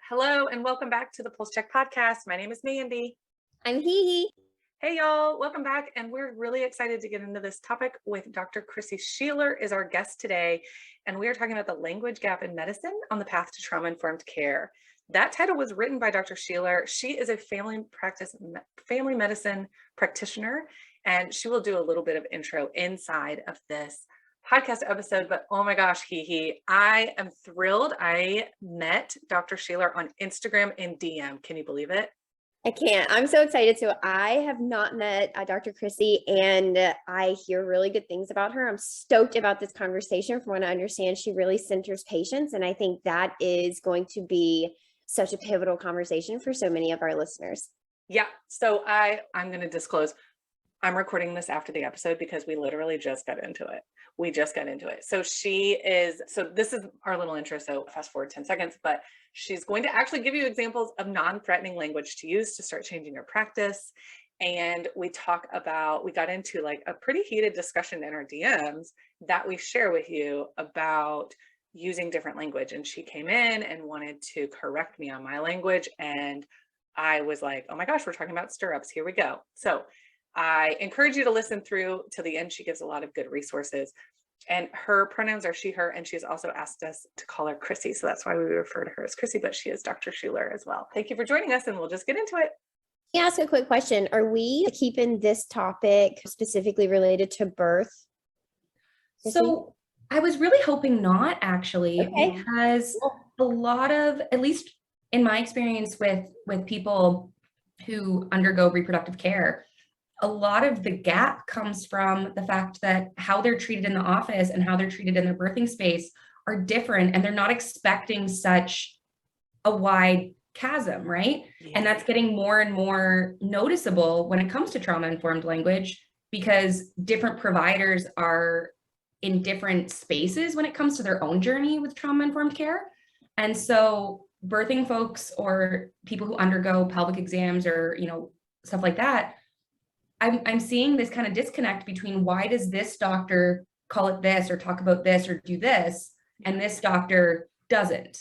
Hello and welcome back to the Pulse Check podcast. My name is Mandy. I'm HeHe. Hey y'all, welcome back. And we're really excited to get into this topic with Dr. Chrissy Sheeler is our guest today. And we are talking about the language gap in medicine on the path to trauma-informed care. That title was written by Dr. Sheeler. She is a family medicine practitioner, and she will do a little bit of intro inside of this podcast episode, but oh my gosh, HeHe, I am thrilled. I met Dr. Sheeler on Instagram in DM. Can you believe it? I can't. I'm so excited. So I have not met Dr. Chrissy, and I hear really good things about her. I'm stoked about this conversation. From what I understand, she really centers patients, and I think that is going to be such a pivotal conversation for so many of our listeners. Yeah. So I'm going to disclose, I'm recording this after the episode because we literally just got into it. So this is our little intro. So fast forward 10 seconds, but she's going to actually give you examples of non-threatening language to use to start changing your practice. And we got into like a pretty heated discussion in our DMs that we share with you about using different language. And she came in and wanted to correct me on my language. And I was like, oh my gosh, we're talking about stirrups. Here we go. So I encourage you to listen through to the end. She gives a lot of good resources, and her pronouns are she, her, and she's also asked us to call her Chrissy. So that's why we refer to her as Chrissy, but she is Dr. Sheeler as well. Thank you for joining us, and we'll just get into it. Can I ask a quick question? Are we keeping this topic specifically related to birth? So I was really hoping not, actually, because a lot of, at least in my experience with people who undergo reproductive care, a lot of the gap comes from the fact that how they're treated in the office and how they're treated in their birthing space are different, and they're not expecting such a wide chasm, right? Yeah. And that's getting more and more noticeable when it comes to trauma-informed language, because different providers are in different spaces when it comes to their own journey with trauma-informed care. And so birthing folks or people who undergo pelvic exams or, stuff like that, I'm seeing this kind of disconnect between why does this doctor call it this or talk about this or do this, and this doctor doesn't.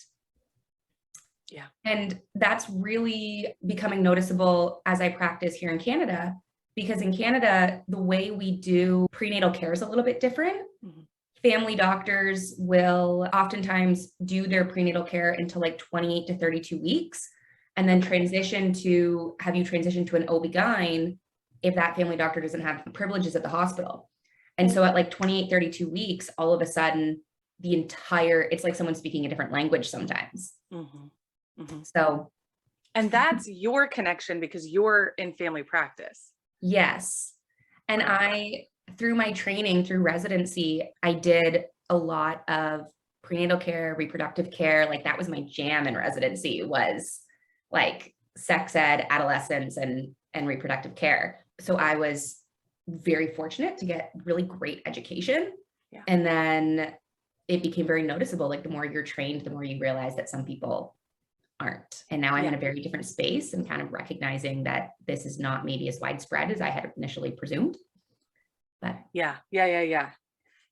Yeah. And that's really becoming noticeable as I practice here in Canada, because in Canada, the way we do prenatal care is a little bit different. Mm-hmm. Family doctors will oftentimes do their prenatal care until like 28 to 32 weeks, and then transition to an OB-GYN if that family doctor doesn't have the privileges at the hospital. And so at like 28, 32 weeks, all of a sudden it's like someone speaking a different language sometimes. Mm-hmm. Mm-hmm. So. And that's your connection because you're in family practice. Yes. And through my training, through residency, I did a lot of prenatal care, reproductive care. Like that was my jam in residency, was like sex ed, adolescence, and reproductive care. So I was very fortunate to get really great education. Yeah. And then it became very noticeable. Like the more you're trained, the more you realize that some people aren't. And now I'm in a very different space and kind of recognizing that this is not maybe as widespread as I had initially presumed. But yeah.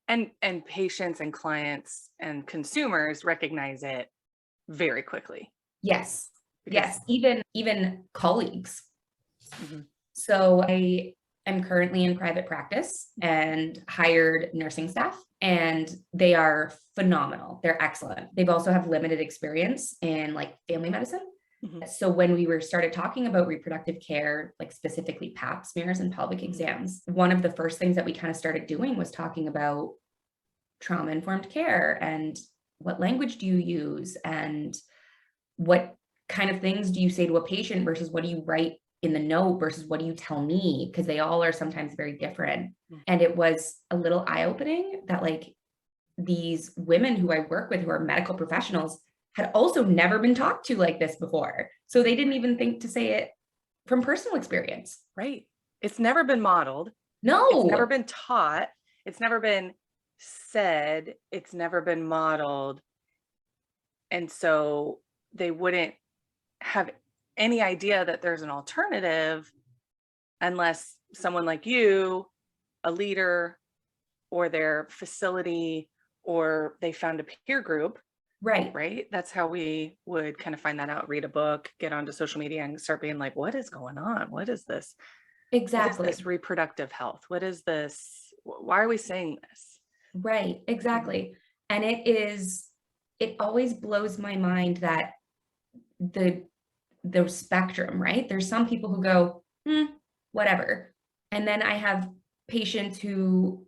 And patients and clients and consumers recognize it very quickly. Yes. Yes. Even colleagues. Mm-hmm. So I am currently in private practice and hired nursing staff, and they are phenomenal. They're excellent. They've also have limited experience in like family medicine. Mm-hmm. So when we started talking about reproductive care, like specifically pap smears and pelvic exams, one of the first things that we kind of started doing was talking about trauma-informed care and what language do you use and what kind of things do you say to a patient versus what do you write in the note versus what do you tell me? Because they all are sometimes very different. Mm-hmm. And it was a little eye-opening that like these women who I work with who are medical professionals had also never been talked to like this before. So they didn't even think to say it from personal experience. Right. It's never been modeled. No. It's never been taught. It's never been said. It's never been modeled. And so they wouldn't have any idea that there's an alternative unless someone like you, a leader, or their facility, or they found a peer group Right. right? That's how we would kind of find that out, read a book, get onto social media and start being like, what is going on? What is this? What is Exactly. this reproductive health? What is this? Why are we saying this? Right. Mhm. Exactly. And it always blows my mind that the the spectrum, right? There's some people who go, whatever. And then I have patients who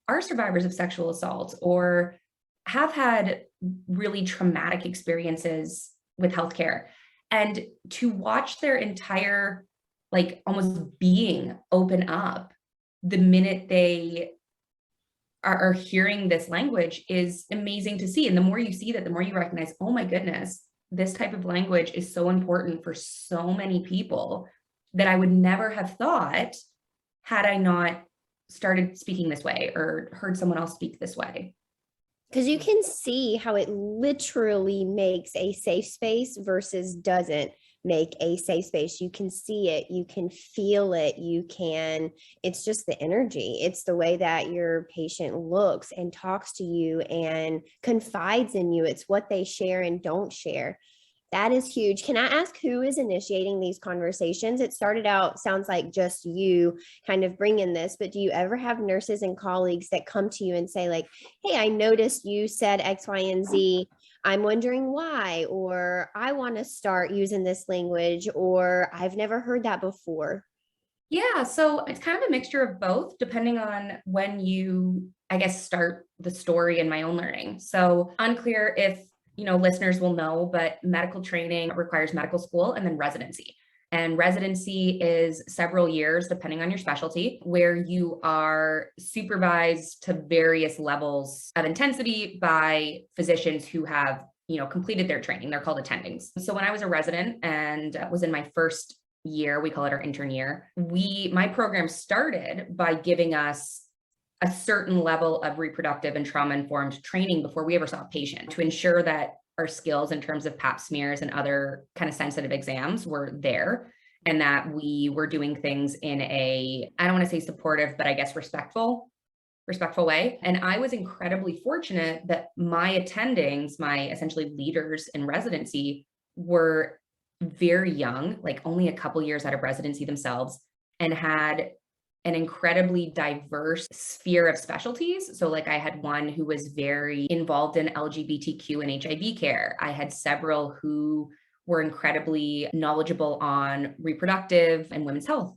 are survivors of sexual assault or have had really traumatic experiences with healthcare. And to watch their entire, like almost being open up the minute they are hearing this language is amazing to see. And the more you see that, the more you recognize, oh my goodness, this type of language is so important for so many people that I would never have thought had I not started speaking this way or heard someone else speak this way. Because you can see how it literally makes a safe space versus doesn't make a safe space. You can see it, you can feel it, it's just the energy. It's the way that your patient looks and talks to you and confides in you. It's what they share and don't share. That is huge. Can I ask who is initiating these conversations? It started out, sounds like just you kind of bringing this, but do you ever have nurses and colleagues that come to you and say like, hey, I noticed you said X, Y, and Z. I'm wondering why, or I want to start using this language, or I've never heard that before. Yeah, so it's kind of a mixture of both, depending on when you, I guess, start the story in my own learning. So unclear if, listeners will know, but medical training requires medical school and then residency. And residency is several years, depending on your specialty, where you are supervised to various levels of intensity by physicians who have, completed their training. They're called attendings. So when I was a resident and was in my first year, we call it our intern year, my program started by giving us a certain level of reproductive and trauma-informed training before we ever saw a patient to ensure that our skills in terms of pap smears and other kind of sensitive exams were there, and that we were doing things in I don't want to say supportive, but I guess respectful way. And I was incredibly fortunate that my attendings, my essentially leaders in residency, were very young, like only a couple years out of residency themselves, and had an incredibly diverse sphere of specialties. So like I had one who was very involved in LGBTQ and HIV care. I had several who were incredibly knowledgeable on reproductive and women's health.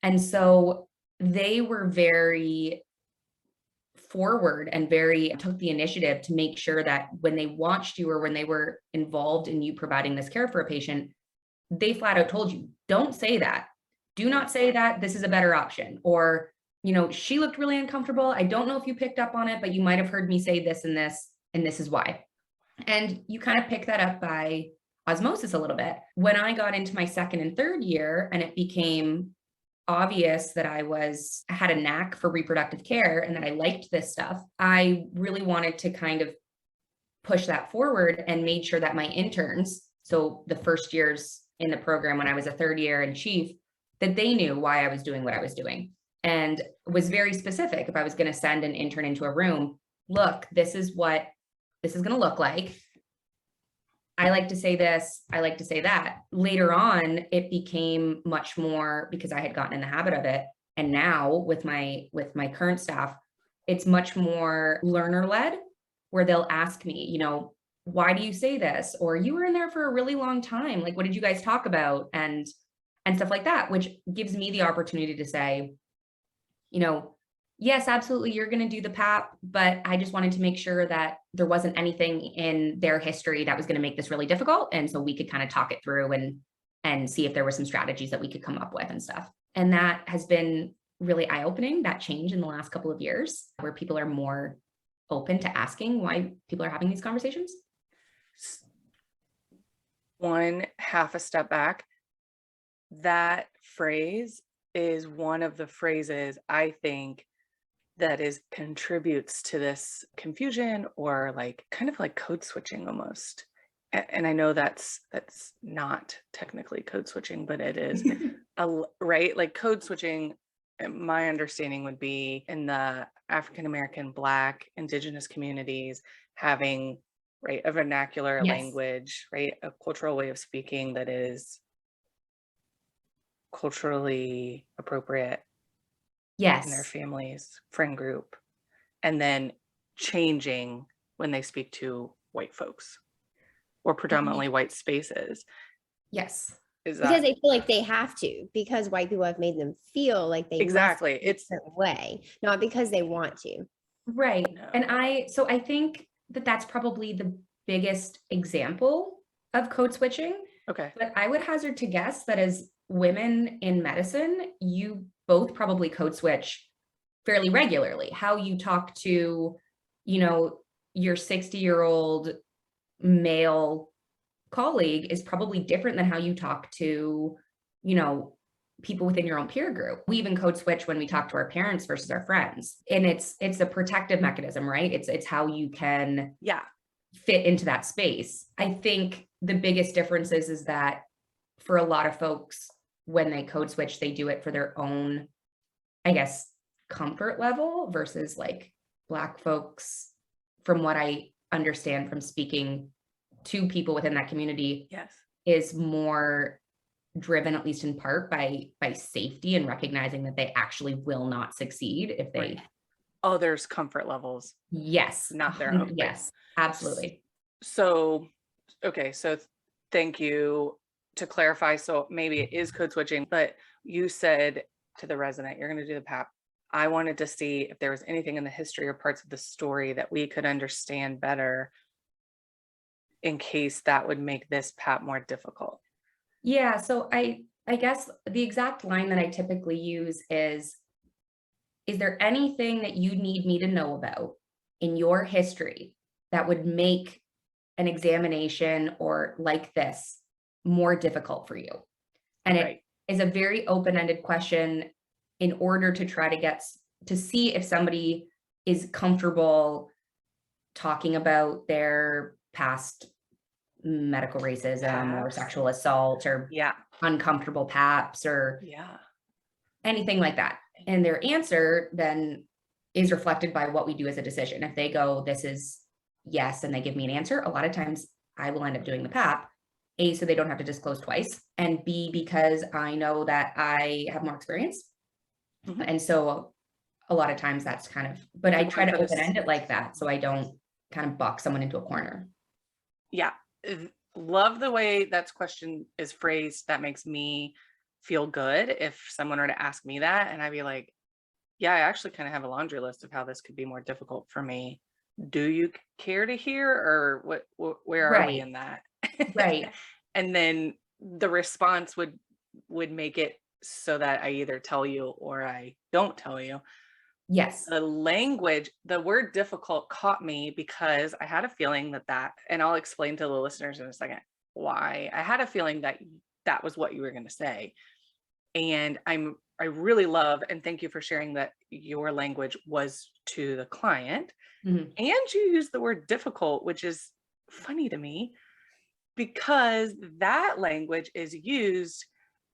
And so they were very forward and took the initiative to make sure that when they watched you or when they were involved in you providing this care for a patient, they flat out told you, don't say that. Do not say that. This is a better option. Or, she looked really uncomfortable. I don't know if you picked up on it, but you might have heard me say this, and this is why. And you kind of pick that up by osmosis a little bit. When I got into my second and third year and it became obvious that I had a knack for reproductive care and that I liked this stuff, I really wanted to kind of push that forward and made sure that my interns, so the first years in the program when I was a third year and chief, that they knew why I was doing what I was doing, and was very specific. If I was going to send an intern into a room, look, this is what this is going to look like. I like to say this, I like to say that. Later on, it became much more because I had gotten in the habit of it. And now with my current staff, it's much more learner led, where they'll ask me, why do you say this? Or you were in there for a really long time. Like, what did you guys talk about? And stuff like that, which gives me the opportunity to say, yes, absolutely, you're going to do the PAP, but I just wanted to make sure that there wasn't anything in their history that was going to make this really difficult. And so we could kind of talk it through and see if there were some strategies that we could come up with and stuff. And that has been really eye-opening, that change in the last couple of years, where people are more open to asking why people are having these conversations. One half a step back, that phrase is one of the phrases I think that contributes to this confusion, or like kind of like code switching almost. And I know that's not technically code switching, but it is right? Like code switching, my understanding would be in the African American, Black, Indigenous communities having right? A vernacular Yes. language, right? A cultural way of speaking that is culturally appropriate in their Yes. family's friend group, and then changing when they speak to white folks or predominantly white spaces. Yes. Is Because that they feel like they have to, because white people have made them feel like they exactly? must be a certain way, not because they want to. Right. No. And I think that that's probably the biggest example of code switching. Okay. But I would hazard to guess that as women in medicine, you both probably code switch fairly regularly. How you talk to, you know, your 60-year-old male colleague is probably different than how you talk to, you know, people within your own peer group. We even code switch when we talk to our parents versus our friends. And it's a protective mechanism, right? It's how you can Yeah. fit into that space. I think the biggest difference is that for a lot of folks, when they code switch, they do it for their own, I guess, comfort level versus like Black folks, from what I understand from speaking to people within that community, Yes. is more driven, at least in part, by safety and recognizing that they actually will not succeed if they Right. Others' comfort levels, yes, not their own. yes, absolutely. So, okay. So thank you to clarify. So maybe it is code switching, but you said to the resident, you're going to do the PAP. I wanted to see if there was anything in the history or parts of the story that we could understand better in case that would make this PAP more difficult. Yeah, so I guess the exact line that I typically use is there anything that you need me to know about in your history that would make an examination or like this more difficult for you? And Right. it is a very open-ended question in order to try to get to see if somebody is comfortable talking about their past medical racism or PAPs. sexual assault or Yeah. uncomfortable PAPs or Yeah. anything like that. And their answer then is reflected by what we do as a decision. If they go, this is yes, and they give me an answer, a lot of times I will end up doing the PAP. A, so they don't have to disclose twice, and B, because I know that I have more experience. Mhm. And so a lot of times that's kind of, but I Good try one to for this. open end it like that so I don't kind of box someone into a corner. Yeah. Love the way that question is phrased. That makes me feel good if someone were to ask me that, and I'd be like, yeah, I actually kind of have a laundry list of how this could be more difficult for me. Do you care to hear, or where are we Right. in that? Right. And then the response would make it so that I either tell you or I don't tell you. Yes. The language, the word difficult caught me because I had a feeling that, and I'll explain to the listeners in a second why. I had a feeling that that was what you were going to say. And I really love, and thank you for sharing that your language was to the client. Mhm. And you use the word difficult, which is funny to me because that language is used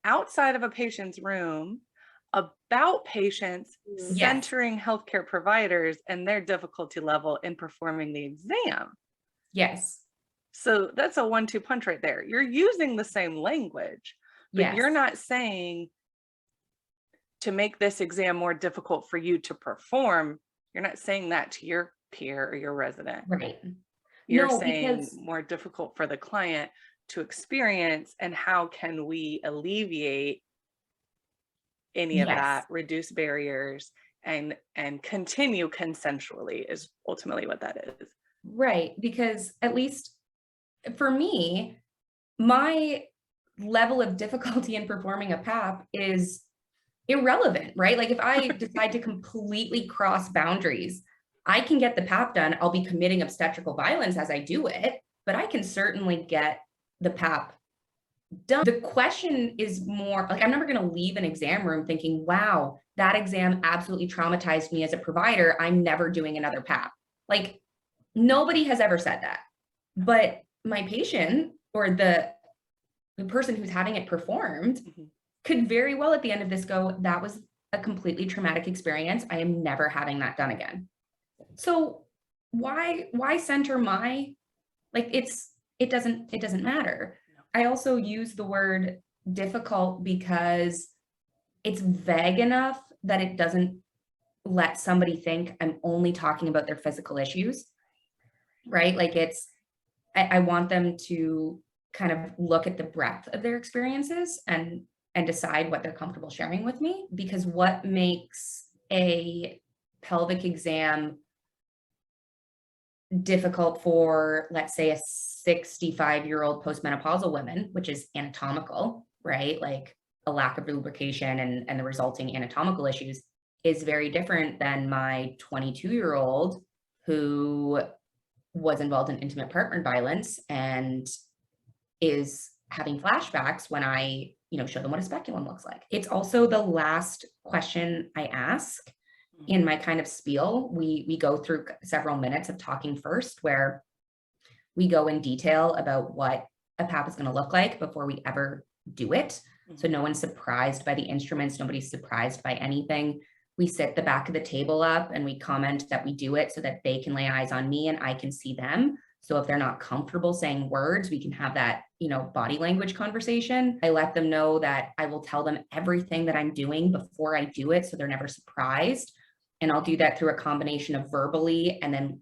outside of a patient's room about patients Yes. centering healthcare providers and their difficulty level in performing the exam. Yes. So that's a 1-2 punch right there. You're using the same language, but Yes. you're not saying to make this exam more difficult for you to perform. You're not saying that to your peer or your resident. Right. You're No, saying because more difficult for the client to experience, and how can we alleviate any of yes. that, reduce barriers, and continue consensually is ultimately what that is. Right. Because at least for me, my level of difficulty in performing a PAP is irrelevant, right? Like if I decide to completely cross boundaries, I can get the PAP done. I'll be committing obstetrical violence as I do it, but I can certainly get the PAP done. The question is more like, I'm never going to leave an exam room thinking, wow, that exam absolutely traumatized me as a provider. I'm never doing another PAP. Like nobody has ever said that. But my patient or the person who's having it performed could very well at the end of this go, that was a completely traumatic experience. I am never having that done again. So why center my Like it doesn't matter. I also use the word difficult because it's vague enough that it doesn't let somebody think I'm only talking about their physical issues, right? Like I want them to kind of look at the breadth of their experiences and decide what they're comfortable sharing with me, because what makes a pelvic exam difficult for, let's say, a 65-year-old postmenopausal woman, which is anatomical, right? Like a lack of lubrication and the resulting anatomical issues, is very different than my 22-year-old who was involved in intimate partner violence and is having flashbacks when I, show them what a speculum looks like. It's also the last question I ask in my kind of spiel. We go through several minutes of talking first, where we go in detail about what a PAP is going to look like before we ever do it. So no one's surprised by the instruments. Nobody's surprised by anything. We sit the back of the table up and we comment that we do it so that they can lay eyes on me and I can see them. So if they're not comfortable saying words, we can have that, body language conversation. I let them know that I will tell them everything that I'm doing before I do it, so they're never surprised. And I'll do that through a combination of verbally and then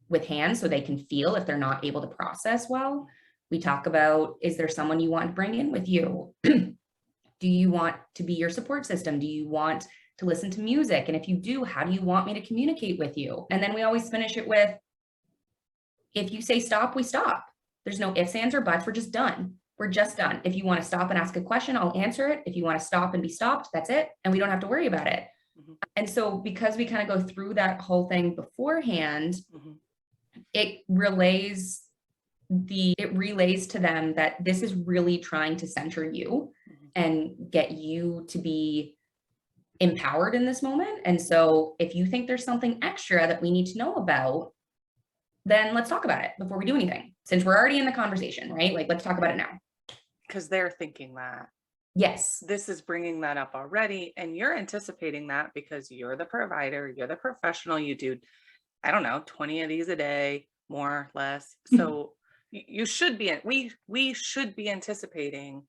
with hands, so they can feel if they're not able to process well. We talk about, is there someone you want to bring in with you? Do you want to be your support system? Do you want to listen to music? And if you do, how do you want me to communicate with you? And then we always finish it with, if you say stop, we stop. There's no ifs, ands, or buts. We're just done. We're just done. If you want to stop and ask a question, I'll answer it. If you want to stop and be stopped, that's it. And we don't have to worry about it. And so because we kind of go through that whole thing beforehand, it relays to them that this is really trying to center you and get you to be empowered in this moment. And so if you think there's something extra that we need to know about, then let's talk about it before we do anything. Since we're already in the conversation, right? Like, let's talk about it now. Because they're thinking that. Yes. This is bringing that up already. And you're anticipating that because you're the provider, you're the professional, you do, I don't know, 20 of these a day, more, less. So you should be, we should be anticipating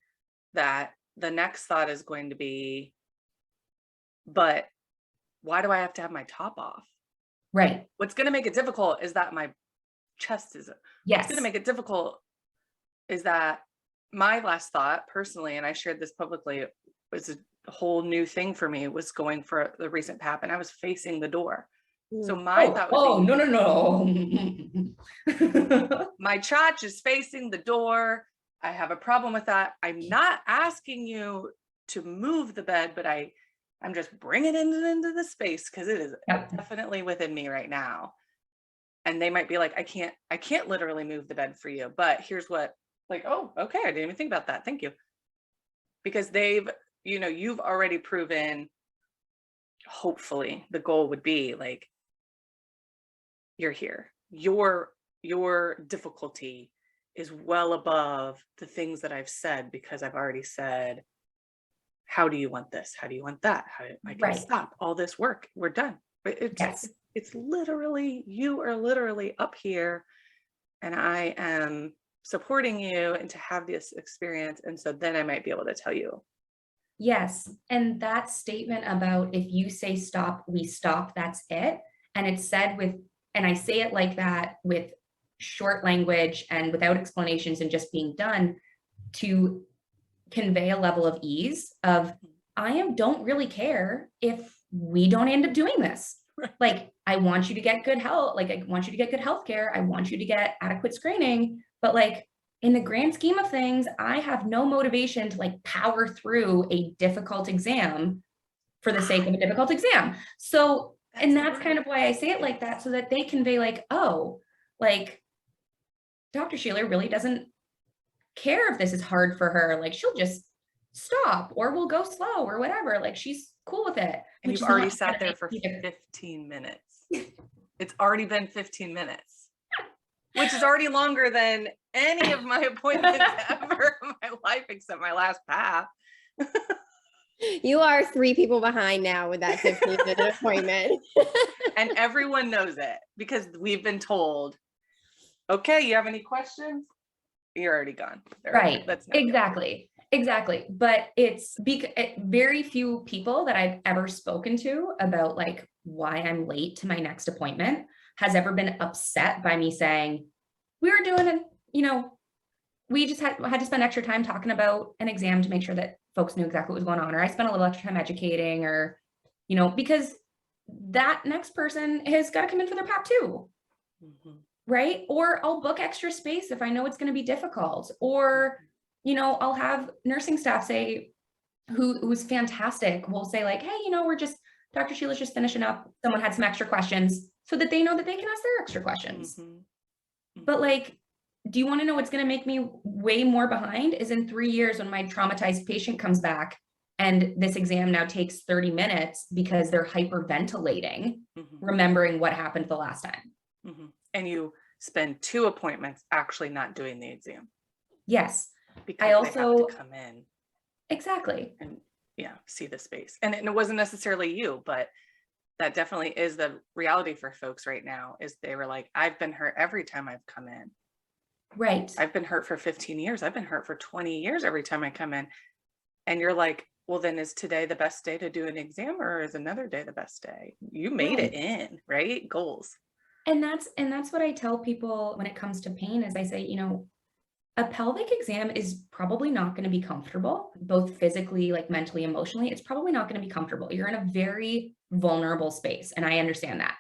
that the next thought is going to be, but why do I have to have my top off? Right. What's going to make it difficult is that my chest is, yes. What's going to make it difficult is that my last thought personally, and I shared this publicly, was a whole new thing for me, was going for the recent PAP and I was facing the door. So my thought would be, no. My chotch is facing the door. I have a problem with that. I'm not asking you to move the bed, but I'm just bringing it into the space because it is definitely within me right now. And they might be like, I can't literally move the bed for you, but here's what, like, oh, okay, I didn't even think about that. Thank you. Because you've already proven, hopefully the goal would be like, you're here. Your difficulty is well above the things that I've said, because I've already said, how do you want this? How do you want that? I can stop all this work. We're done. It's literally, you are literally up here and I am supporting you and to have this experience. And so then I might be able to tell you. Yes. And that statement about, if you say stop, we stop, that's it. And it's said and I say it like that with short language and without explanations and just being done, to convey a level of ease of, don't really care if we don't end up doing this. Like, I want you to get good health. Like, I want you to get good healthcare. I want you to get adequate screening. But like, in the grand scheme of things, I have no motivation to like power through a difficult exam for the sake of a difficult exam. So, and that's kind of why I say it like that, so that they convey like, oh, like Dr. Sheeler really doesn't care if this is hard for her. Like, she'll just stop, or we'll go slow or whatever. Like, she's cool with it. And you've already sat there for 15 minutes. It's already been 15 minutes, which is already longer than any of my appointments ever in my life, except my last PAP. You are 3 people behind now with that 15-minute appointment. And everyone knows it because we've been told, okay, you have any questions? You're already gone. Right. That's no deal. Exactly. But it's very few people that I've ever spoken to about like why I'm late to my next appointment has ever been upset by me saying, we were doing it, we just had to spend extra time talking about an exam to make sure that folks knew exactly what was going on, or I spent a little extra time educating, or, because that next person has got to come in for their PAP too. Mhm. Right? Or I'll book extra space if I know it's going to be difficult, or, I'll have nursing staff say, who's fantastic, will say like, hey, Dr. Sheila's just finishing up. Someone had some extra questions, so that they know that they can ask their extra questions. Mhm. But like, do you want to know what's going to make me way more behind is in 3 years when my traumatized patient comes back and this exam now takes 30 minutes because they're hyperventilating, Mhm. remembering what happened the last time. Mhm. And you spend 2 appointments actually not doing the exam Yes. because I they also have to come in exactly. and see the space. And it wasn't necessarily you, but that definitely is the reality for folks right now, is they were like, I've been hurt every time I've come in. Right. I've been hurt for 15 years. I've been hurt for 20 years every time I come in. And you're like, well, then is today the best day to do an exam, or is another day the best day? You made it in, right? Goals. And that's what I tell people when it comes to pain is I say, a pelvic exam is probably not going to be comfortable, both physically, like mentally, emotionally. It's probably not going to be comfortable. You're in a very vulnerable space, and I understand that.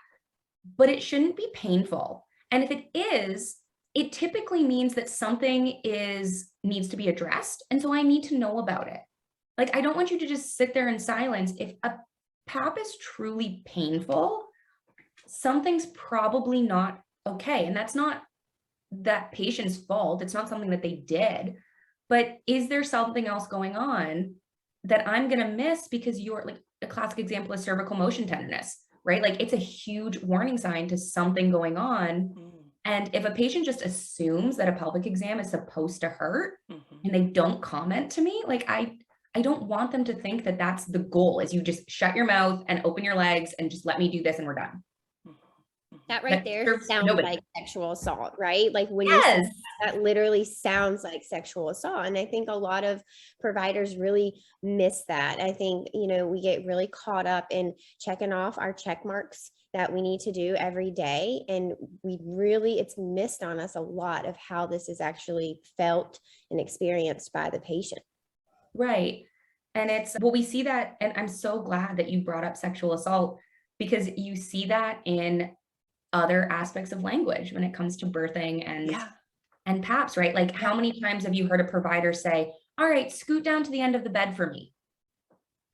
But it shouldn't be painful. And if it is, it typically means that something needs to be addressed. And so I need to know about it. Like, I don't want you to just sit there in silence. If a PAP is truly painful, something's probably not okay. And that's not that patient's fault. It's not something that they did. But is there something else going on that I'm going to miss because you're like a classic example is cervical motion tenderness, right? Like it's a huge warning sign to something going on. And if a patient just assumes that a pelvic exam is supposed to hurt and they don't comment to me, like I don't want them to think that that's the goal, is you just shut your mouth and open your legs and just let me do this and we're done. That right there sounds like sexual assault, right? Like when you say that literally sounds like sexual assault. And I think a lot of providers really miss that. I think, we get really caught up in checking off our check marks that we need to do every day. And it's missed on us a lot of how this is actually felt and experienced by the patient. Right. And we see that, and I'm so glad that you brought up sexual assault, because you see that in other aspects of language when it comes to birthing and PAPs, right? Like how many times have you heard a provider say, all right, scoot down to the end of the bed for me?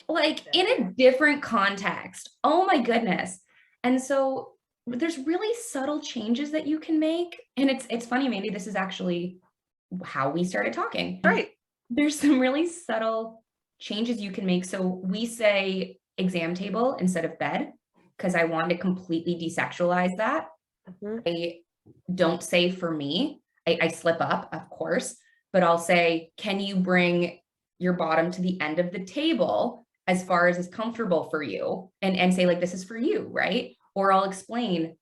Like in a different context. Oh my goodness. And so there's really subtle changes that you can make. And it's funny, Mandy, this is actually how we started talking. Right. There's some really subtle changes you can make. So we say exam table instead of bed, because I want to completely desexualize that. I don't say for me, I slip up, of course, but I'll say, can you bring your bottom to the end of the table as far as is comfortable for you? And say like, this is for you, right? Or I'll explain,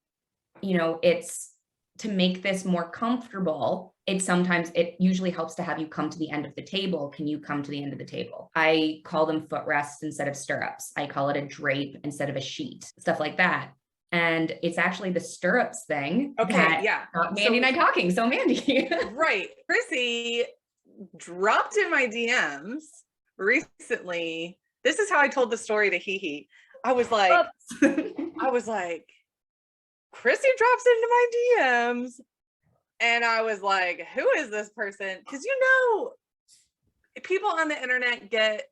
it's to make this more comfortable. It usually helps to have you come to the end of the table. Can you come to the end of the table? I call them footrests instead of stirrups. I call it a drape instead of a sheet, stuff like that. And it's actually the stirrups thing. Okay. Got Mandy and I talking. So Mandy. Right. Chrissy dropped in my DMs recently. This is how I told the story to HeHe. I was like, Chrissy drops into my DMs. And I was like, who is this person? Because people on the internet get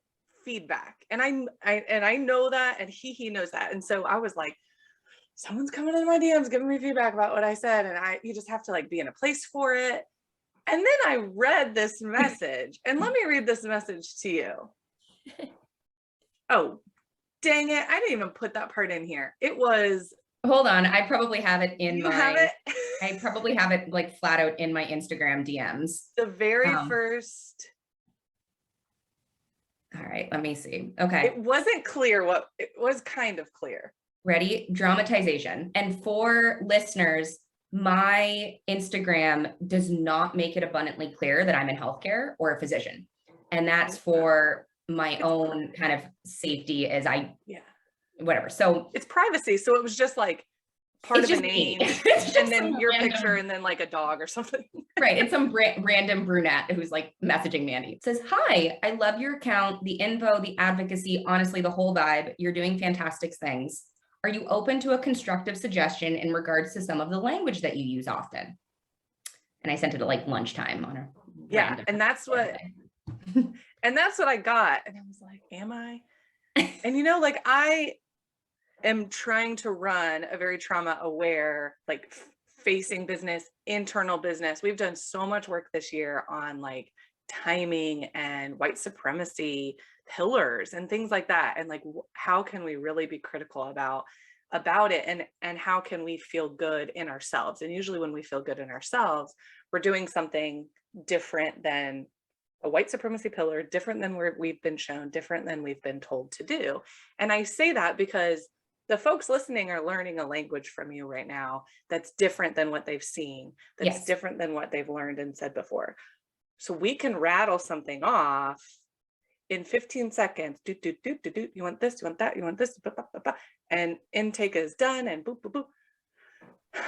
feedback. And I know that, and HeHe knows that. And so I was like, someone's coming into my DMs giving me feedback about what I said. And you just have to like be in a place for it. And then I read this message, and let me read this message to you. Oh, dang it. I didn't even put that part in here. It was. Hold on. I probably have it in I probably have it like flat out in my Instagram DMs. The very first. All right. Let me see. Okay. It wasn't clear it was kind of clear. Ready? Dramatization. And for listeners, my Instagram does not make it abundantly clear that I'm in healthcare or a physician. And that's for my own kind of safety as whatever. So it's privacy. So it was just like part of a name and then your random picture and then like a dog or something. Right. It's some random brunette who's like messaging Mandy. It says, hi, I love your account, the info, the advocacy, honestly, the whole vibe. You're doing fantastic things. Are you open to a constructive suggestion in regards to some of the language that you use often? And I sent it at like lunchtime on a and that's what I got. And I was like, am I? And like I am trying to run a very trauma aware, like facing business, internal business. We've done so much work this year on like timing and white supremacy pillars and things like that. And like, how can we really be critical about it? And how can we feel good in ourselves? And usually when we feel good in ourselves, we're doing something different than a white supremacy pillar, different than we've been shown, different than we've been told to do. And I say that because the folks listening are learning a language from you right now that's different than what they've seen, that's different than what they've learned and said before. So we can rattle something off in 15 seconds. Do, do, do, do, do. You want this, you want that, you want this, blah, blah, blah, blah. And intake is done and boop, boop, boop.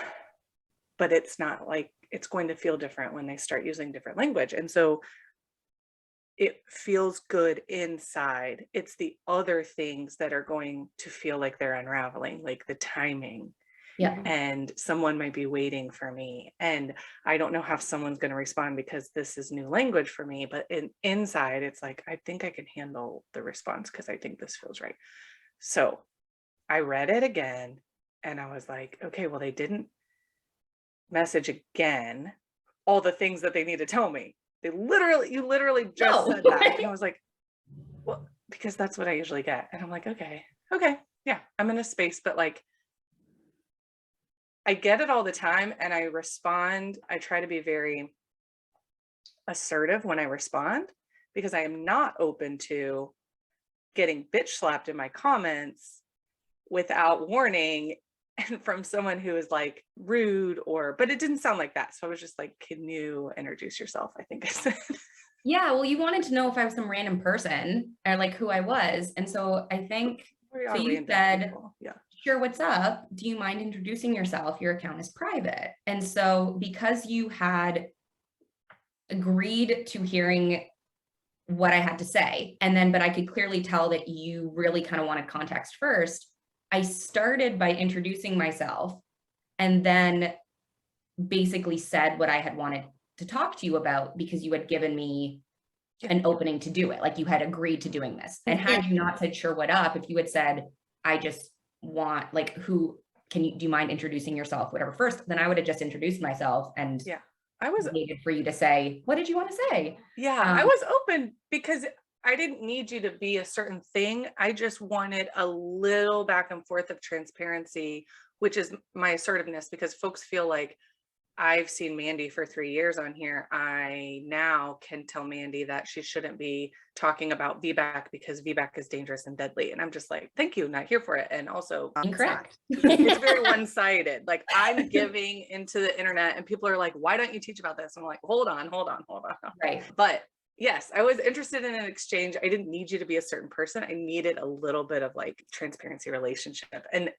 But it's not like, it's going to feel different when they start using different language. And so it feels good inside. It's the other things that are going to feel like they're unraveling, like the timing. And someone might be waiting for me. And I don't know how someone's going to respond because this is new language for me. But inside, it's like, I think I can handle the response because I think this feels right. So I read it again and I was like, okay, well, they didn't message again all the things that they need to tell me. You literally just said that. And I was like, well, because that's what I usually get. And I'm like, okay, yeah, I'm in a space, but like, I get it all the time and I respond. I try to be very assertive when I respond because I am not open to getting bitch slapped in my comments without warning and from someone who is like rude but it didn't sound like that. So I was just like, can you introduce yourself? I think I said. Yeah, well, you wanted to know if I was some random person or like who I was. And so I think, so you said, sure, what's up? Do you mind introducing yourself? Your account is private. And so because you had agreed to hearing what I had to say, but I could clearly tell that you really kind of wanted context first, I started by introducing myself and then basically said what I had wanted to talk to you about because you had given me an opening to do it. Like you had agreed to doing this. And had you not said, sure, what up? If you had said, I just want like, do you mind introducing yourself, whatever first, then I would have just introduced myself and I was needed for you to say, what did you want to say? I was open because I didn't need you to be a certain thing. I just wanted a little back and forth of transparency, which is my assertiveness, because folks feel like I've seen Mandy for 3 years on here. I now can tell Mandy that she shouldn't be talking about VBAC because VBAC is dangerous and deadly. And I'm just like, thank you, not here for it. And also incorrect. It's very one-sided. Like I'm giving into the internet and people are like, why don't you teach about this? I'm like, hold on. Right. But yes, I was interested in an exchange. I didn't need you to be a certain person. I needed a little bit of like transparency relationship. And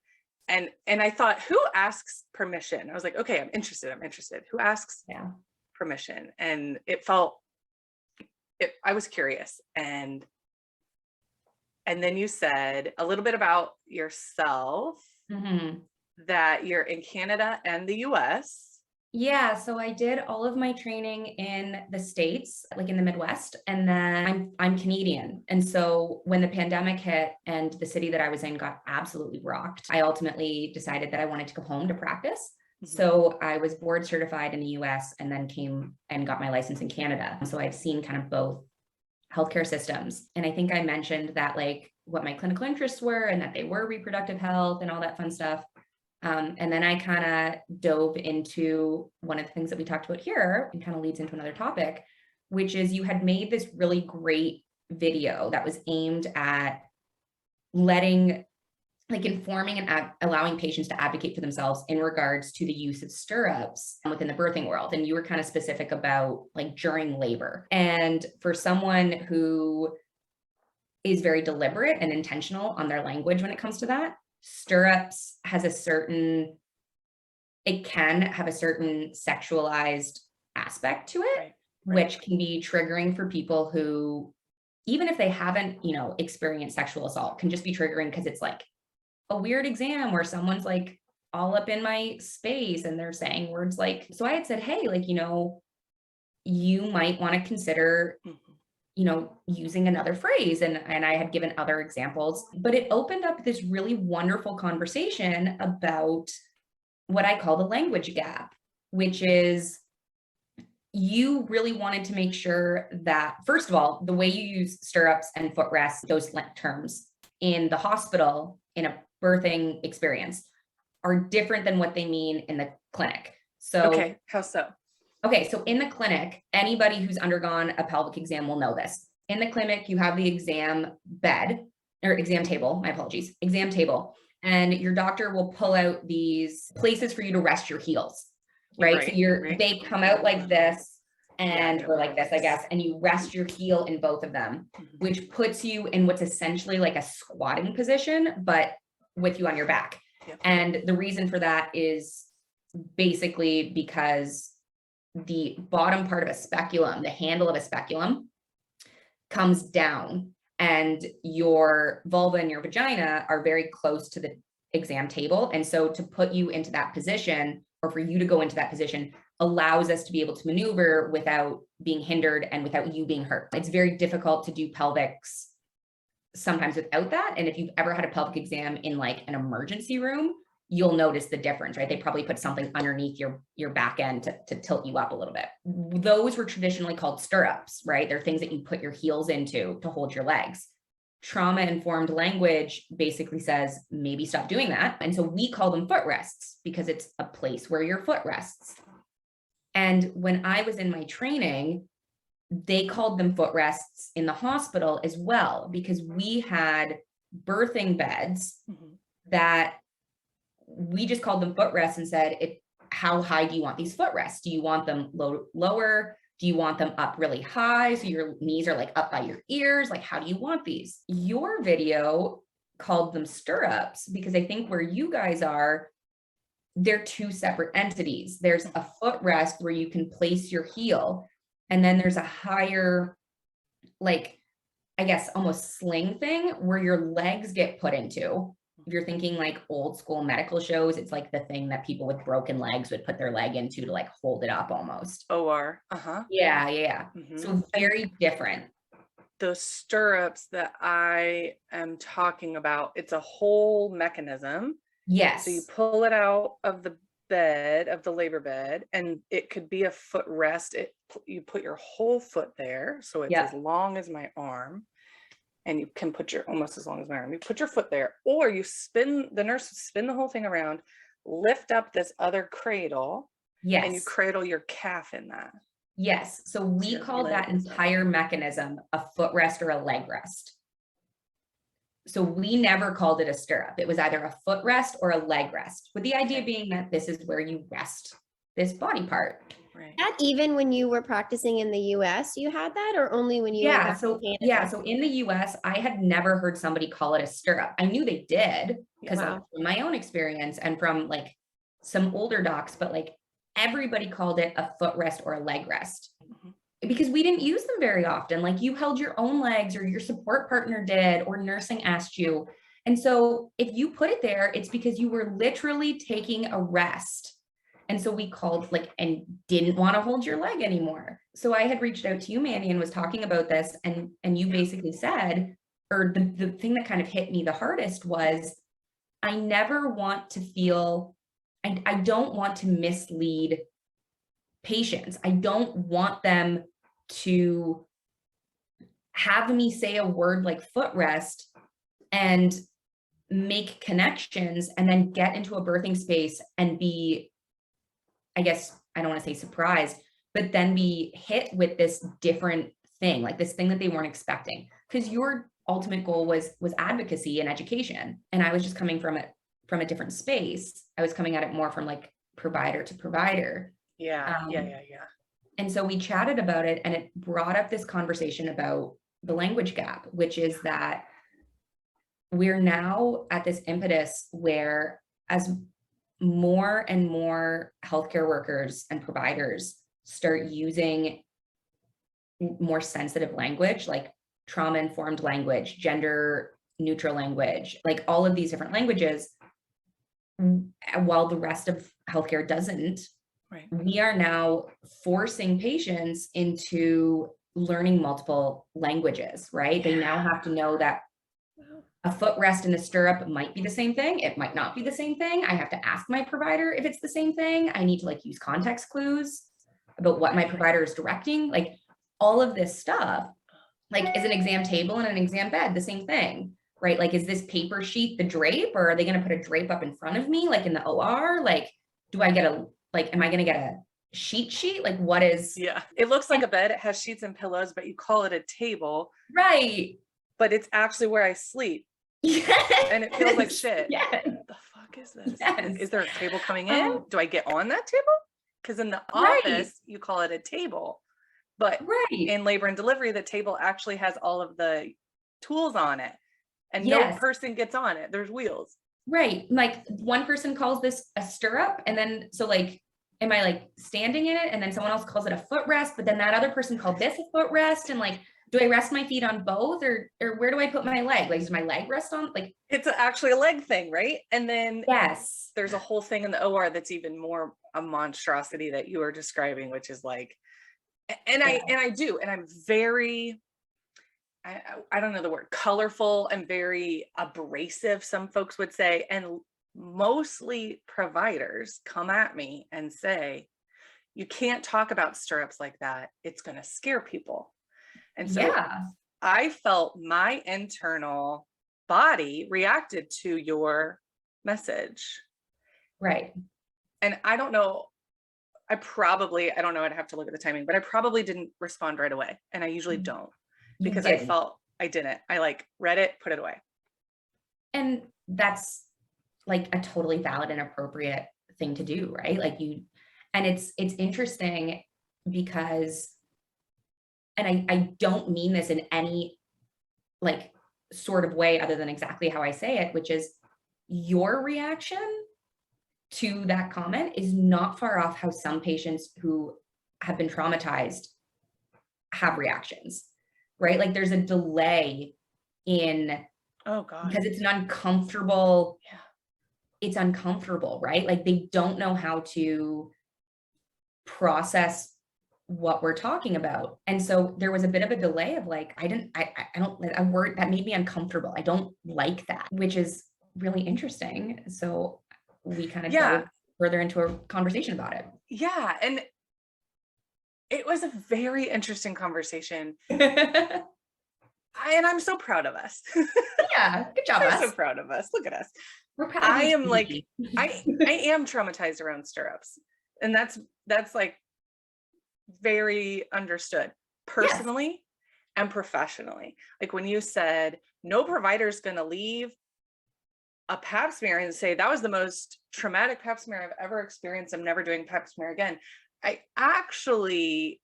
I thought, who asks permission? I was like, okay, I'm interested. Who asks permission? And I was curious. And then you said a little bit about yourself, that you're in Canada and the US. Yeah, so I did all of my training in the States, like in the Midwest, and then I'm Canadian. And so when the pandemic hit and the city that I was in got absolutely rocked, I ultimately decided that I wanted to go home to practice. So I was board certified in the US and then came and got my license in Canada. So I've seen kind of both healthcare systems. And I think I mentioned that like what my clinical interests were and that they were reproductive health and all that fun stuff. And then I kind of dove into one of the things that we talked about here and kind of leads into another topic, which is you had made this really great video that was aimed at letting like informing and allowing patients to advocate for themselves in regards to the use of stirrups within the birthing world. And you were kind of specific about like during labor. And for someone who is very deliberate and intentional on their language when it comes to that, stirrups has it can have a certain sexualized aspect to it, Right. which can be triggering for people who, even if they haven't, experienced sexual assault, can just be triggering because it's like a weird exam where someone's like all up in my space and they're saying words like, so I had said, hey, like, you might want to consider, using another phrase. And I had given other examples, but it opened up this really wonderful conversation about what I call the language gap, which is you really wanted to make sure that, first of all, the way you use stirrups and footrests, those terms in the hospital in a birthing experience are different than what they mean in the clinic. So, Okay, how so? Okay, so in the clinic, anybody who's undergone a pelvic exam will know this. In the clinic, you have the exam bed or exam table, exam table, and your doctor will pull out these places for you to rest your heels, right? So they come out like this and or like this, I guess, and you rest your heel in both of them, which puts you in what's essentially like a squatting position, but with you on your back. Yep. And the reason for that is basically because the bottom part of a speculum, the handle of a speculum, comes down and your vulva and your vagina are very close to the exam table. And so to put you into that position, or for you to go into that position, allows us to be able to maneuver without being hindered and without you being hurt. It's very difficult to do pelvics sometimes without that. And if you've ever had a pelvic exam in like an emergency room, you'll notice the difference, right? They probably put something underneath your back end to tilt you up a little bit. Those were traditionally called stirrups, right? They're things that you put your heels into to hold your legs. Trauma-informed language basically says, maybe stop doing that. And so we call them footrests because it's a place where your foot rests. And when I was in my training, they called them footrests in the hospital as well, because we had birthing beds that we just called them footrests and said, how high do you want these footrests? Do you want them lower? Do you want them up really high so your knees are like up by your ears? Like, how do you want these? Your video called them stirrups because I think where you guys are, they're two separate entities. There's a footrest where you can place your heel, and then there's a higher, like, I guess almost sling thing where your legs get put into. If you're thinking like old school medical shows, it's like the thing that people with broken legs would put their leg into to like hold it up almost. OR. Yeah. So very different. Those stirrups that I am talking about, it's a whole mechanism. Yes. So you pull it out of the bed, of the labor bed, and it could be a footrest. You put your whole foot there. So it's as long as my arm. And you can put almost as long as my arm, you put your foot there, or the nurse would spin the whole thing around, lift up this other cradle, and you cradle your calf in that. Yes. So we call that entire mechanism a footrest or a leg rest. So we never called it a stirrup. It was either a footrest or a leg rest, with the idea being that this is where you rest this body part. Right. That even when you were practicing in the US, you had that, or only when you were back in Canada? So in the US, I had never heard somebody call it a stirrup. I knew they did because of my own experience and from like some older docs, but like everybody called it a footrest or a leg rest because we didn't use them very often. Like you held your own legs or your support partner did, or nursing asked you. And so if you put it there, it's because you were literally taking a rest. And so we called and didn't want to hold your leg anymore. So I had reached out to you, Mandy, and was talking about this. And you basically said, or the thing that kind of hit me the hardest was, I never want to feel, I don't want to mislead patients. I don't want them to have me say a word like footrest and make connections and then get into a birthing space and be, I guess, I don't want to say surprised, but then be hit with this different thing, like this thing that they weren't expecting. Because your ultimate goal was advocacy and education. And I was just coming from a different space. I was coming at it more from like provider to provider. Yeah. And so we chatted about it, and it brought up this conversation about the language gap, which is that we're now at this impetus where, as more and more healthcare workers and providers start using more sensitive language, like trauma-informed language, gender-neutral language, like all of these different languages, while the rest of healthcare doesn't, Right. we are now forcing patients into learning multiple languages, right? They now have to know that a footrest and a stirrup might be the same thing. It might not be the same thing. I have to ask my provider if it's the same thing. I need to like use context clues about what my provider is directing. Like all of this stuff, like is an exam table and an exam bed the same thing, right? Like, is this paper sheet the drape, or are they going to put a drape up in front of me, like in the OR? Like, do I get am I going to get a sheet? Like, what is? Yeah. It looks like a bed. It has sheets and pillows, but you call it a table. Right. But it's actually where I sleep. Yes. And it feels like shit. Yes. What the fuck is this? Yes. Is there a table coming in? Do I get on that table? Because in the Right. office, you call it a table. But Right. in labor and delivery, the table actually has all of the tools on it. And no Yes. person gets on it. There's wheels. Right. Like one person calls this a stirrup, and then so like, am I like standing in it? And then someone else calls it a footrest, but then that other person called this a footrest. And like, do I rest my feet on both, or where do I put my leg? Like, does my leg rest on? Like, It's actually a leg thing, right? And then yes. there's a whole thing in the OR that's even more a monstrosity that you are describing, which is like, and I'm very, I don't know the word, colorful and very abrasive, some folks would say, and mostly providers come at me and say, you can't talk about stirrups like that. It's going to scare people. And so Yeah. I felt my internal body reacted to your message. Right. And I don't know, I don't know, I'd have to look at the timing, but I probably didn't respond right away. And I usually don't, because I felt I didn't. I like read it, put it away. And that's like a totally valid and appropriate thing to do, right? Like and it's interesting because, and I don't mean this in any like sort of way other than exactly how I say it, which is your reaction to that comment is not far off how some patients who have been traumatized have reactions, right? Like there's a delay in, oh God, because it's an uncomfortable, yeah, it's uncomfortable, right? Like they don't know how to process what we're talking about. And so there was a bit of a delay of like, I don't, a word that made me uncomfortable. I don't like that, which is really interesting. So we kind of go further into a conversation about it. Yeah. And it was a very interesting conversation. And I'm so proud of us. Yeah. Good job. I'm so proud of us. Look at us. We're proud. I am like, I am traumatized around stirrups. And that's like very understood personally and professionally. Like when you said no provider's going to leave a pap smear and say that was the most traumatic pap smear I've ever experienced, I'm never doing pap smear again. I actually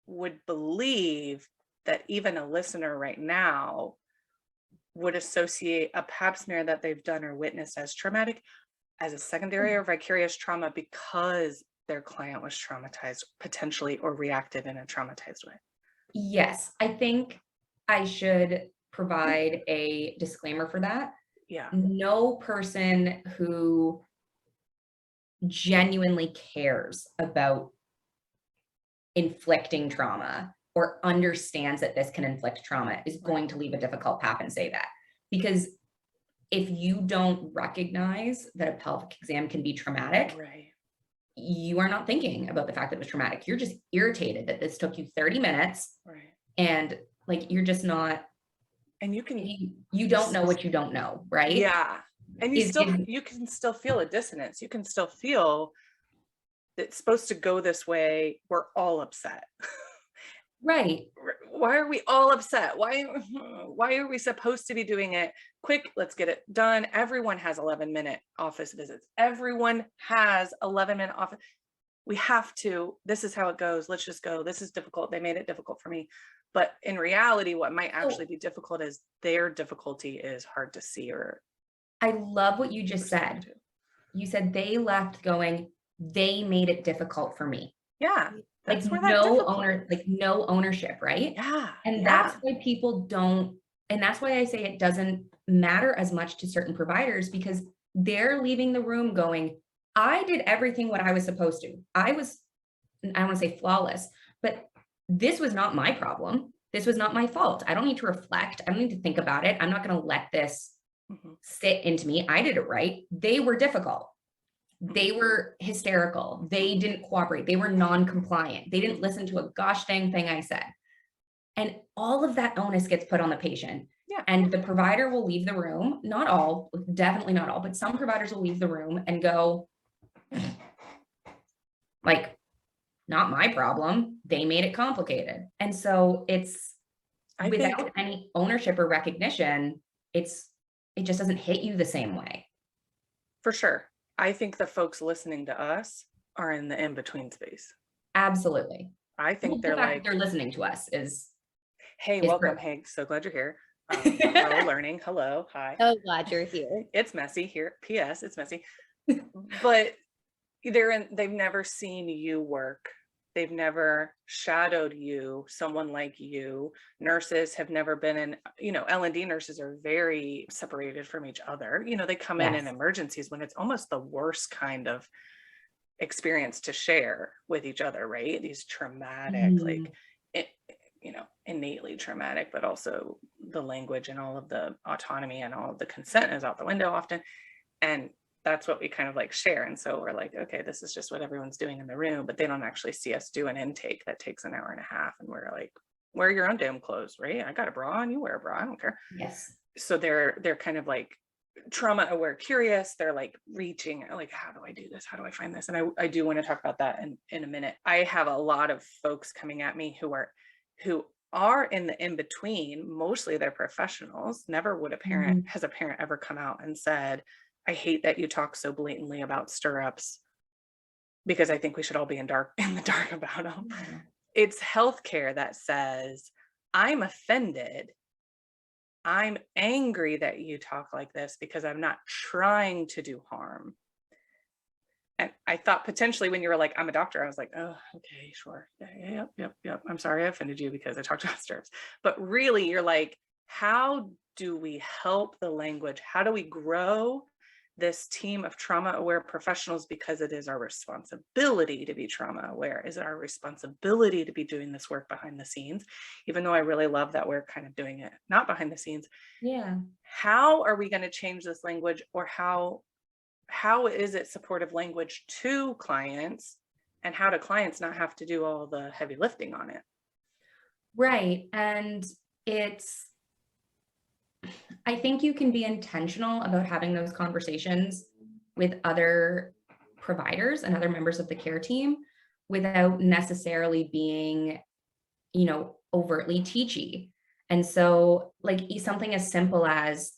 would believe that even a listener right now would associate a pap smear that they've done or witnessed as traumatic as a secondary or vicarious trauma because their client was traumatized potentially or reacted in a traumatized way. Yes, I think I should provide a disclaimer for that. Yeah. No person who genuinely cares about inflicting trauma or understands that this can inflict trauma is going to leave a difficult pap and say that. Because if you don't recognize that a pelvic exam can be traumatic, right, you are not thinking about the fact that it was traumatic. You're just irritated that this took you 30 minutes. right. And like, you're just not, and you don't know what you don't know, right? Yeah. And you can still feel a dissonance. You can still feel that it's supposed to go this way. We're all upset. Right. Why are we all upset? Why are we supposed to be doing it quick? Let's get it done. Everyone has 11-minute office visits. Everyone has 11-minute office. We have to, this is how it goes. Let's just go. This is difficult. They made it difficult for me. But in reality, what might actually be difficult is their difficulty is hard to see or I love what you just respond said. to. You said they left going, they made it difficult for me. Yeah. Like That's where that difficult is. no ownership, right? Yeah. And yeah. that's why people don't, and that's why I say it doesn't matter as much to certain providers, because they're leaving the room going, I did everything what I was supposed to. I don't want to say flawless, but this was not my problem. This was not my fault. I don't need to reflect. I don't need to think about it. I'm not going to let this sit into me. I did it right. They were difficult. They were hysterical. They didn't cooperate. They were non-compliant. They didn't listen to a gosh dang thing I said. And all of that onus gets put on the patient. Yeah. And the provider will leave the room. Not all, definitely not all, but some providers will leave the room and go, like, not my problem. They made it complicated. And so it's without any ownership or recognition, it just doesn't hit you the same way. For sure. I think the folks listening to us are in the in-between space. Absolutely. I think they're like, they're listening to us is, hey, is welcome. great. Hey, so glad you're here. We're learning. Hello. Hi. So glad you're here. It's messy here. P.S. It's messy. But they've never seen you work. They've never shadowed you, someone like you. Nurses have never been in, L&D nurses are very separated from each other. They come in emergencies when it's almost the worst kind of experience to share with each other, right? These traumatic, innately traumatic, but also the language and all of the autonomy and all of the consent is out the window often. And that's what we kind of like share. And so we're like, okay, this is just what everyone's doing in the room, but they don't actually see us do an intake that takes an hour and a half. And we're like, wear your own damn clothes, right? I got a bra on, you wear a bra, I don't care. Yes. So they're kind of like trauma aware, curious. They're like reaching, like, how do I do this? How do I find this? And I do want to talk about that in a minute. I have a lot of folks coming at me who are in the in-between. Mostly they're professionals. Never would has a parent ever come out and said, I hate that you talk so blatantly about stirrups because I think we should all be in the dark about them. It's healthcare that says, I'm offended. I'm angry that you talk like this because I'm not trying to do harm. And I thought potentially when you were like, I'm a doctor, I was like, oh, okay, sure. Yep. I'm sorry I offended you because I talked about stirrups. But really you're like, how do we help the language? How do we grow this team of trauma aware professionals? Because it is our responsibility to be trauma aware. Is it our responsibility to be doing this work behind the scenes? Even though I really love that we're kind of doing it not behind the scenes. Yeah. How are we going to change this language, or how is it supportive language to clients, and how do clients not have to do all the heavy lifting on it? Right. And I think you can be intentional about having those conversations with other providers and other members of the care team without necessarily being, overtly teachy. And so like something as simple as,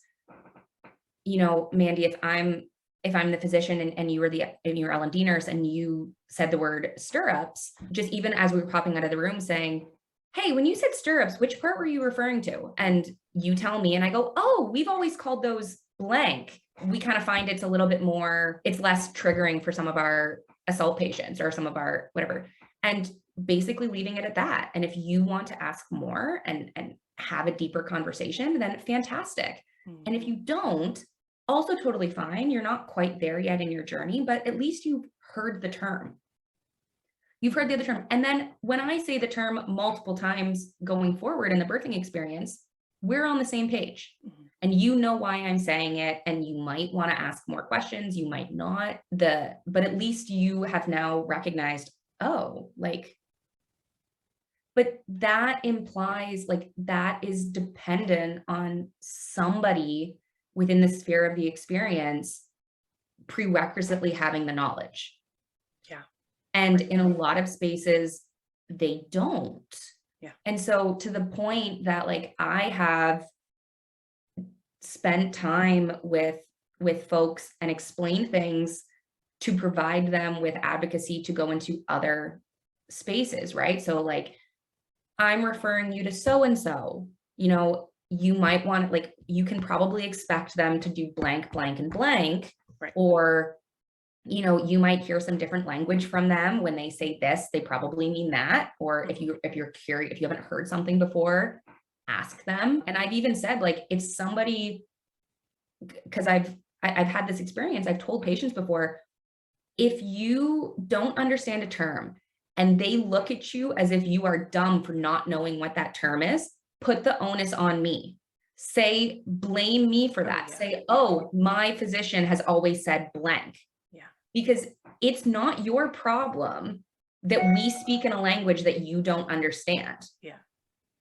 Mandy, if I'm the physician and you were your L&D nurse and you said the word stirrups, just even as we were popping out of the room saying, hey, when you said stirrups, which part were you referring to? And you tell me, and I go, oh, we've always called those blank. We kind of find it's a little bit more, it's less triggering for some of our assault patients or some of our whatever. And basically leaving it at that. And if you want to ask more and have a deeper conversation, then fantastic. And if you don't, also totally fine. You're not quite there yet in your journey, but at least you've heard the term. You've heard the other term. And then when I say the term multiple times going forward in the birthing experience, we're on the same page. And you know why I'm saying it. And you might want to ask more questions. You might not. But at least you have now recognized, but that implies that is dependent on somebody within the sphere of the experience prerequisitely having the knowledge. Yeah. And in a lot of spaces, they don't. Yeah. And so to the point that like I have spent time with folks and explained things to provide them with advocacy to go into other spaces, right? So like, I'm referring you to so and so, you know, you might want, like, you can probably expect them to do blank, blank, and blank, Right. or, you know, you might hear some different language from them when they say this, they probably mean that. Or if you're curious, if you haven't heard something before, ask them. And I've even said, like, if somebody, because I've had this experience, I've told patients before, if you don't understand a term and they look at you as if you are dumb for not knowing what that term is, put the onus on me. Say, blame me for that. Yeah. Say, oh, my physician has always said blank. Yeah. Because it's not your problem that we speak in a language that you don't understand. Yeah.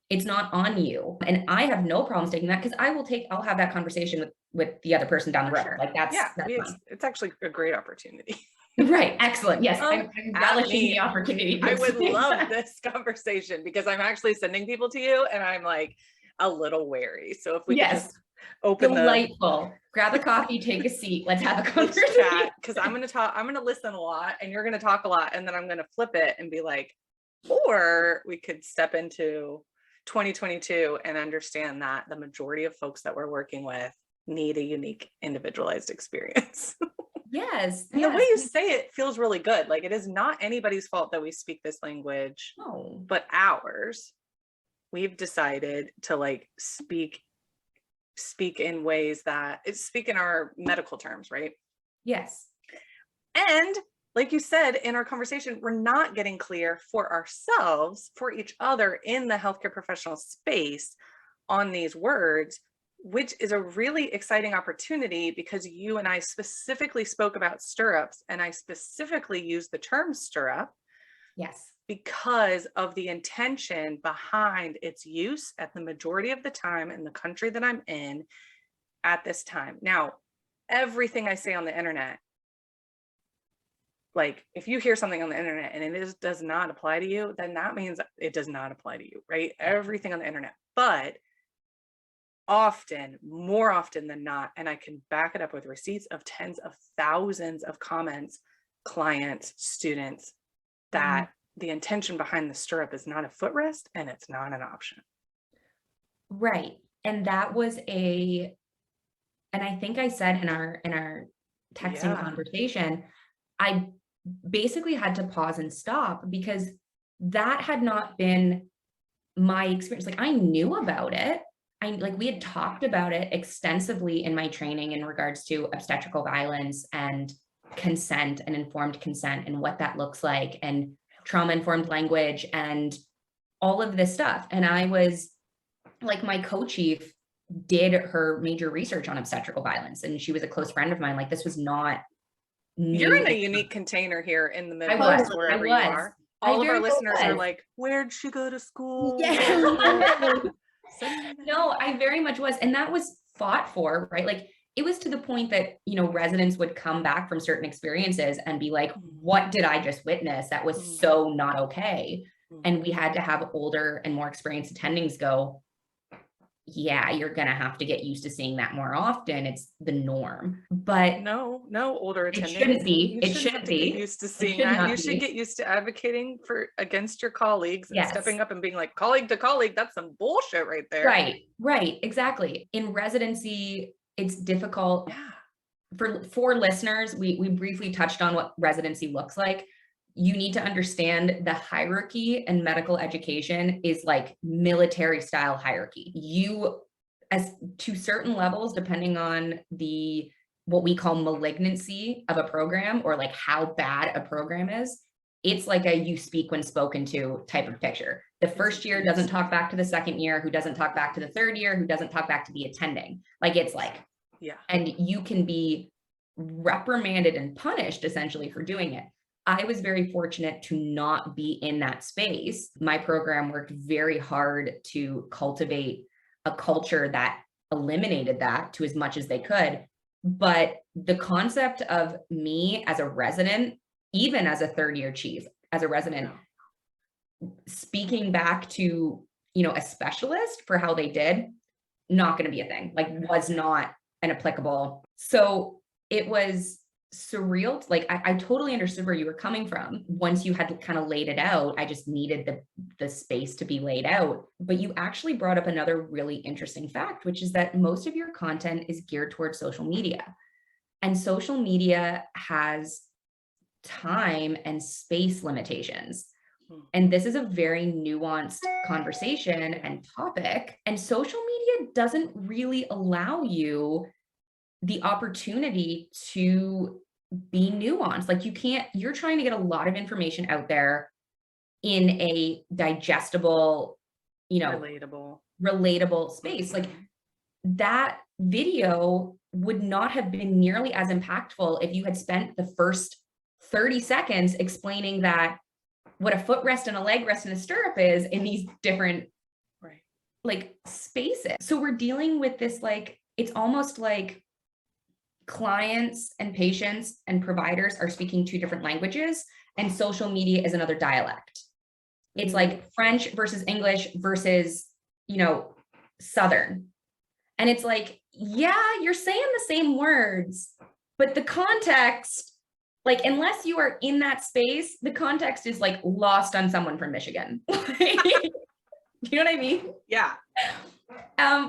It's not on you. And I have no problems taking that, because I'll have that conversation with the other person down the road. Sure. Like that's fine. It's actually a great opportunity. Right. Excellent. Yes. I'm relishing the opportunity. I would love this conversation, because I'm actually sending people to you and I'm like a little wary. So if we could just open delightful. Grab a coffee, take a seat. Let's have a conversation. chat, because I'm going to listen a lot and you're going to talk a lot, and then I'm going to flip it and be like, or we could step into 2022 and understand that the majority of folks that we're working with need a unique, individualized experience. Yes. And the way you say it feels really good. Like, it is not anybody's fault that we speak this language, but ours. We've decided to like speak in ways that speak in our medical terms, right? Yes. And like you said in our conversation, we're not getting clear for ourselves, for each other in the healthcare professional space on these words, which is a really exciting opportunity, because you and I specifically spoke about stirrups, and I specifically used the term stirrup. Yes. Because of the intention behind its use at the majority of the time in the country that I'm in at this time. Now, everything I say on the internet, like if you hear something on the internet and it does not apply to you, then that means it does not apply to you, right? Everything on the internet. But often, more often than not, and I can back it up with receipts of tens of thousands of comments, clients, students, that the intention behind the stirrup is not a footrest and it's not an option. Right. And that was and I think I said in our texting conversation, I basically had to pause and stop, because that had not been my experience. Like, I knew about it. We had talked about it extensively in my training in regards to obstetrical violence and consent and informed consent and what that looks like, and trauma-informed language and all of this stuff. And I was like, my co-chief did her major research on obstetrical violence, and she was a close friend of mine. Like, this was not new. You're in a unique container here in the Midwest, wherever you are. All of our listeners are like, where'd she go to school? Yeah. No, I very much was. And that was fought for, right? Like, it was to the point that, you know, residents would come back from certain experiences and be like, what did I just witness? That was so not okay. And we had to have older and more experienced attendings go, yeah, you're going to have to get used to seeing that more often. It's the norm. But no older attendings. It shouldn't be. It shouldn't be. Get used to seeing that. You should get used to advocating against your colleagues and stepping up and being like, colleague to colleague, that's some bullshit right there. Right. Exactly. In residency, it's difficult. For listeners, we briefly touched on what residency looks like. You need to understand the hierarchy in medical education is like military style hierarchy. You, as to certain levels, depending on what we call malignancy of a program, or like how bad a program is, it's like a you speak when spoken to type of picture. The first year doesn't talk back to the second year, who doesn't talk back to the third year, who doesn't talk back to the attending. Like, it's like, and you can be reprimanded and punished essentially for doing it. I was very fortunate to not be in that space. My program worked very hard to cultivate a culture that eliminated that to as much as they could. But the concept of me as a resident, even as a third year chief, as a resident, speaking back to, a specialist for how they did, not going to be a thing, like was not an applicable. So it was surreal. Like I totally understood where you were coming from. Once you had kind of laid it out, I just needed the space to be laid out. But you actually brought up another really interesting fact, which is that most of your content is geared towards social media. And social media has time and space limitations. And this is a very nuanced conversation and topic. And social media doesn't really allow you the opportunity to be nuanced. Like you're trying to get a lot of information out there in a digestible, relatable space. Like that video would not have been nearly as impactful if you had spent the first 30 seconds explaining that what a footrest and a leg rest and a stirrup is in these different like spaces. So we're dealing with this, like, it's almost like clients and patients and providers are speaking two different languages and social media is another dialect. It's like French versus English versus, Southern. And it's like, yeah, you're saying the same words, but the context, like, unless you are in that space, the context is like lost on someone from Michigan. You know what I mean? Yeah.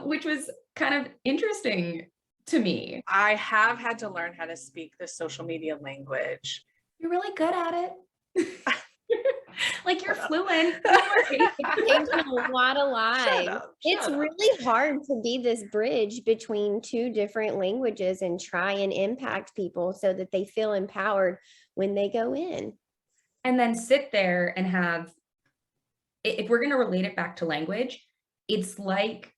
Which was kind of interesting to me. I have had to learn how to speak the social media language. You're really good at it. Like you're fluent. Changing a lot of lives. It's really hard to be this bridge between two different languages and try and impact people so that they feel empowered when they go in. And then sit there and have, if we're going to relate it back to language, it's like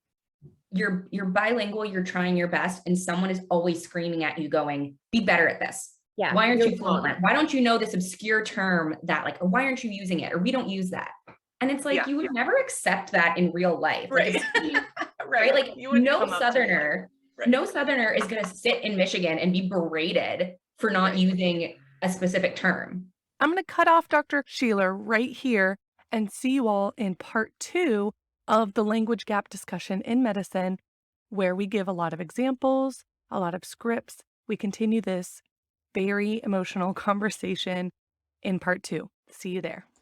you're bilingual, you're trying your best, and someone is always screaming at you going, be better at this. Yeah. Why aren't you fluent? Why don't you know this obscure term that like, or why aren't you using it? Or we don't use that. And it's like, you would never accept that in real life. Right. Like, right. Like no Southerner is going to sit in Michigan and be berated for not using a specific term. I'm going to cut off Dr. Sheeler right here and see you all in part 2 of the language gap discussion in medicine, where we give a lot of examples, a lot of scripts. We continue this very emotional conversation in part 2. See you there.